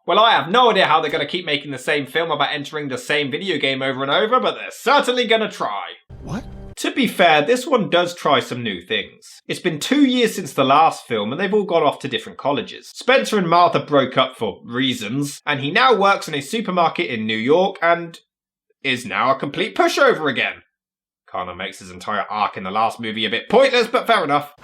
Well, I have no idea how they're going to keep making the same film about entering the same video game over and over, but they're certainly going to try. What? To be fair, this one does try some new things. It's been 2 years since the last film and they've all gone off to different colleges. Spencer and Martha broke up for reasons, and he now works in a supermarket in New York and is now a complete pushover again. Kinda makes his entire arc in the last movie a bit pointless, but fair enough.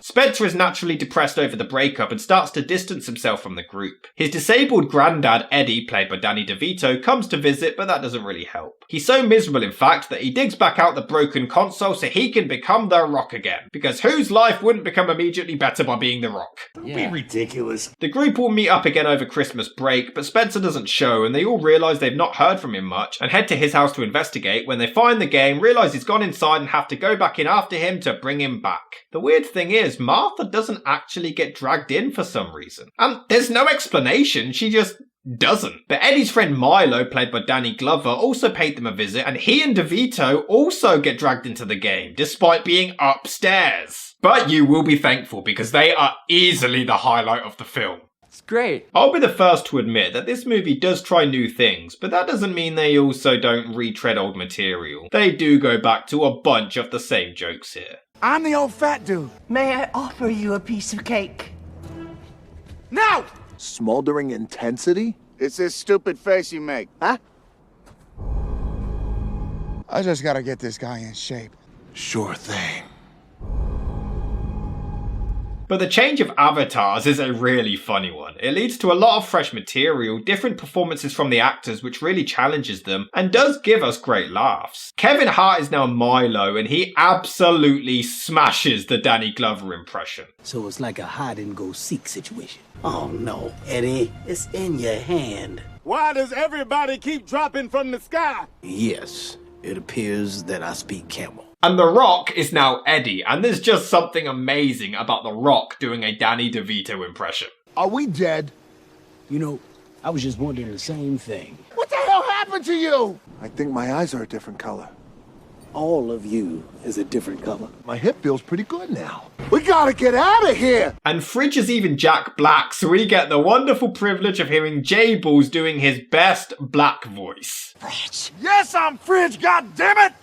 Spencer is naturally depressed over the breakup and starts to distance himself from the group. His disabled granddad, Eddie, played by Danny DeVito, comes to visit, but that doesn't really help. He's so miserable, in fact, that he digs back out the broken console so he can become The Rock again. Because whose life wouldn't become immediately better by being The Rock? Don't be ridiculous. The group will meet up again over Christmas break, but Spencer doesn't show and they all realise they've not heard from him much and head to his house to investigate. When they find the game, realise he's gone inside and have to go back in after him to bring him back. The weird thing is, Martha doesn't actually get dragged in for some reason. And there's no explanation, she just doesn't. But Eddie's friend Milo, played by Danny Glover, also paid them a visit, and he and DeVito also get dragged into the game, despite being upstairs. But you will be thankful, because they are easily the highlight of the film. It's great. I'll be the first to admit that this movie does try new things, but that doesn't mean they also don't retread old material. They do go back to a bunch of the same jokes here. I'm the old fat dude. May I offer you a piece of cake? No! Smoldering intensity? It's this stupid face you make. Huh? I just gotta get this guy in shape. Sure thing. But the change of avatars is a really funny one. It leads to a lot of fresh material, different performances from the actors which really challenges them, and does give us great laughs. Kevin Hart is now Milo and he absolutely smashes the Danny Glover impression. So it's like a hide-and-go-seek situation. Oh no, Eddie, it's in your hand. Why does everybody keep dropping from the sky? Yes, it appears that I speak camel. And The Rock is now Eddie, and there's just something amazing about The Rock doing a Danny DeVito impression. Are we dead? You know, I was just wondering the same thing. What the hell happened to you? I think my eyes are a different color. All of you is a different color. My hip feels pretty good now. We gotta get out of here! And Fridge is even Jack Black, so we get the wonderful privilege of hearing J-Balls doing his best black voice. Yes, I'm Fridge, goddammit!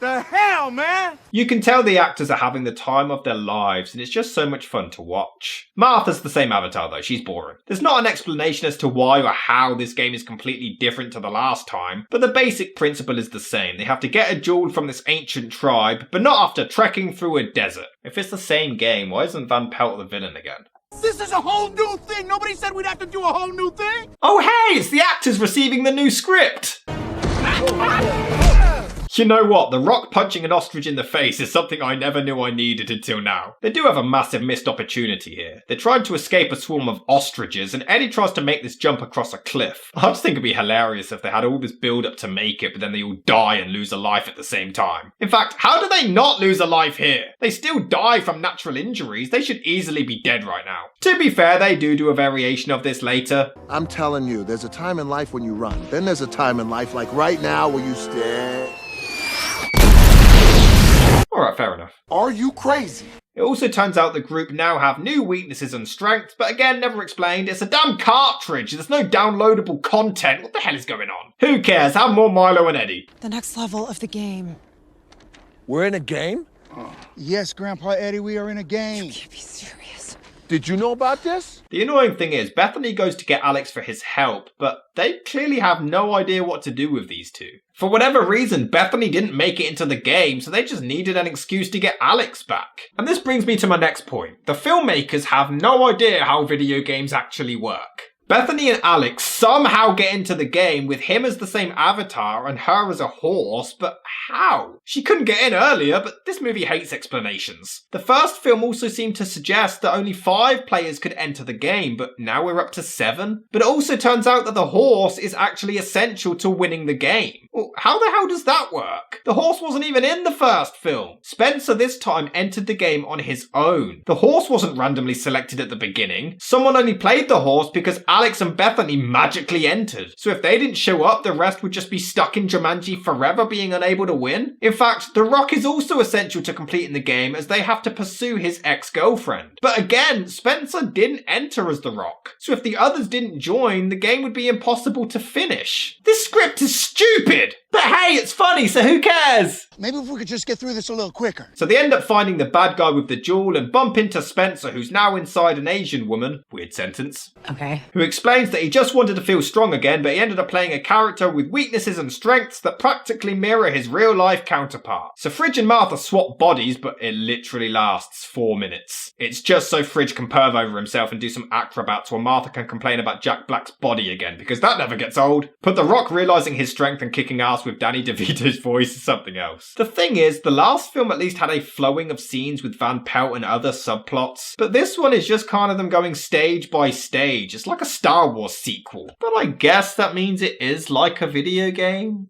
The hell, man? You can tell the actors are having the time of their lives, and it's just so much fun to watch. Martha's the same avatar though, she's boring. There's not an explanation as to why or how this game is completely different to the last time, but the basic principle is the same. They have to get a jewel from this ancient tribe, but not after trekking through a desert. If it's the same game, why isn't Van Pelt the villain again? This is a whole new thing! Nobody said we'd have to do a whole new thing! Oh hey, it's the actors receiving the new script! You know what, The Rock punching an ostrich in the face is something I never knew I needed until now. They do have a massive missed opportunity here. They're trying to escape a swarm of ostriches and Eddie tries to make this jump across a cliff. I just think it'd be hilarious if they had all this build up to make it, but then they all die and lose a life at the same time. In fact, how do they not lose a life here? They still die from natural injuries. They should easily be dead right now. To be fair, they do a variation of this later. I'm telling you, there's a time in life when you run. Then there's a time in life like right now where you stay. Alright, fair enough. Are you crazy? It also turns out the group now have new weaknesses and strengths, but again, never explained. It's a damn cartridge. There's no downloadable content. What the hell is going on? Who cares? Have more Milo and Eddie. The next level of the game. We're in a game? Yes, Grandpa Eddie, we are in a game. You can't be serious. Did you know about this? The annoying thing is, Bethany goes to get Alex for his help, but they clearly have no idea what to do with these two. For whatever reason, Bethany didn't make it into the game, so they just needed an excuse to get Alex back. And this brings me to my next point. The filmmakers have no idea how video games actually work. Bethany and Alex somehow get into the game with him as the same avatar and her as a horse, but how? She couldn't get in earlier, but this movie hates explanations. The first film also seemed to suggest that only 5 players could enter the game, but now we're up to 7. But it also turns out that the horse is actually essential to winning the game. Well, how the hell does that work? The horse wasn't even in the first film. Spencer this time entered the game on his own. The horse wasn't randomly selected at the beginning. Someone only played the horse because Alex and Bethany magically entered. So if they didn't show up, the rest would just be stuck in Jumanji forever, being unable to win. In fact, The Rock is also essential to completing the game, as they have to pursue his ex-girlfriend. But again, Spencer didn't enter as The Rock. So if the others didn't join, the game would be impossible to finish. This script is stupid! But hey, it's funny, so who cares? Maybe if we could just get through this a little quicker. So they end up finding the bad guy with the jewel and bump into Spencer, who's now inside an Asian woman, weird sentence, Okay. who explains that he just wanted to feel strong again, but he ended up playing a character with weaknesses and strengths that practically mirror his real-life counterpart. So Fridge and Martha swap bodies, but it literally lasts 4 minutes. It's just so Fridge can perv over himself and do some acrobats while Martha can complain about Jack Black's body again, because that never gets old. But The Rock realising his strength and kicking ass with Danny DeVito's voice is something else. The thing is, the last film at least had a flowing of scenes with Van Pelt and other subplots, but this one is just kind of them going stage by stage. It's like a Star Wars sequel. But I guess that means it is like a video game.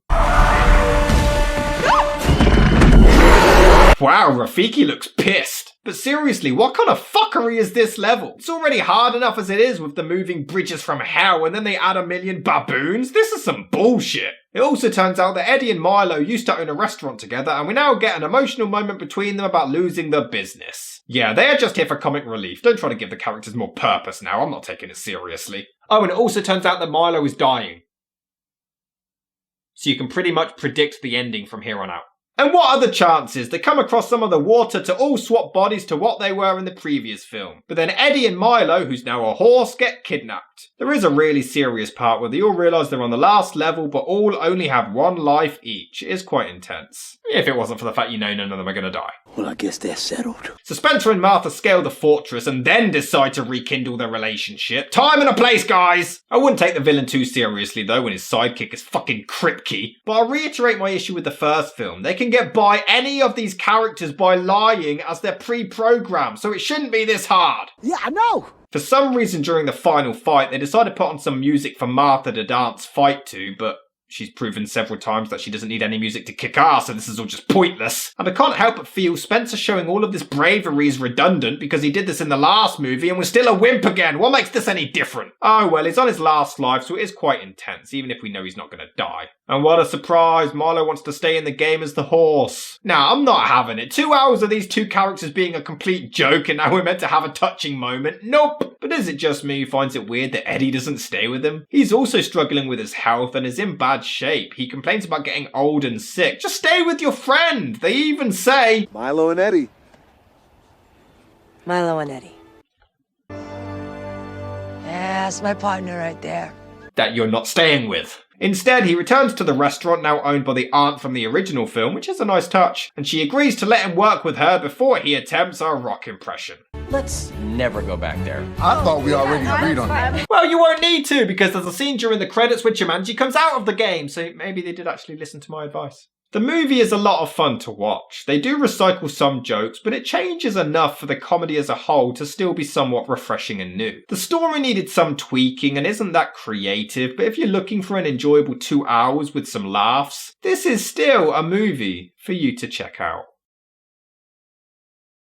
Wow, Rafiki looks pissed. But seriously, what kind of fuckery is this level? It's already hard enough as it is with the moving bridges from hell, and then they add a million baboons? This is some bullshit. It also turns out that Eddie and Milo used to own a restaurant together, and we now get an emotional moment between them about losing their business. Yeah, they are just here for comic relief. Don't try to give the characters more purpose now. I'm not taking it seriously. Oh, and it also turns out that Milo is dying. So you can pretty much predict the ending from here on out. And what are the chances they come across some of the water to all swap bodies to what they were in the previous film? But then Eddie and Milo, who's now a horse, get kidnapped. There is a really serious part where they all realise they're on the last level, but all only have one life each. It is quite intense. If it wasn't for the fact you know none of them are going to die. Well, I guess that's settled. So Spencer and Martha scale the fortress and then decide to rekindle their relationship. Time and a place, guys! I wouldn't take the villain too seriously though when his sidekick is fucking Kripke. But I'll reiterate my issue with the first film. They can get by any of these characters by lying as they're pre-programmed, so it shouldn't be this hard. Yeah, I know. For some reason during the final fight, they decided to put on some music for Martha to dance fight to, but she's proven several times that she doesn't need any music to kick ass, so this is all just pointless. And I can't help but feel Spencer showing all of this bravery is redundant because he did this in the last movie and was still a wimp again. What makes this any different? Oh well, he's on his last life, so it is quite intense, even if we know he's not going to die. And what a surprise, Milo wants to stay in the game as the horse. Now, I'm not having it. 2 hours of these two characters being a complete joke and now we're meant to have a touching moment. Nope. But is it just me who finds it weird that Eddie doesn't stay with him? He's also struggling with his health and is in bad shape. He complains about getting old and sick. Just stay with your friend. They even say Milo and Eddie. Milo and Eddie. That's my partner right there. that you're not staying with. Instead, he returns to the restaurant now owned by the aunt from the original film, which is a nice touch, and she agrees to let him work with her before he attempts a rock impression. Let's never go back there. I thought we already agreed on that. Well, you won't need to, because there's a scene during the credits where Jumanji comes out of the game, so maybe they did actually listen to my advice. The movie is a lot of fun to watch. They do recycle some jokes, but it changes enough for the comedy as a whole to still be somewhat refreshing and new. The story needed some tweaking and isn't that creative, but if you're looking for an enjoyable 2 hours with some laughs, this is still a movie for you to check out.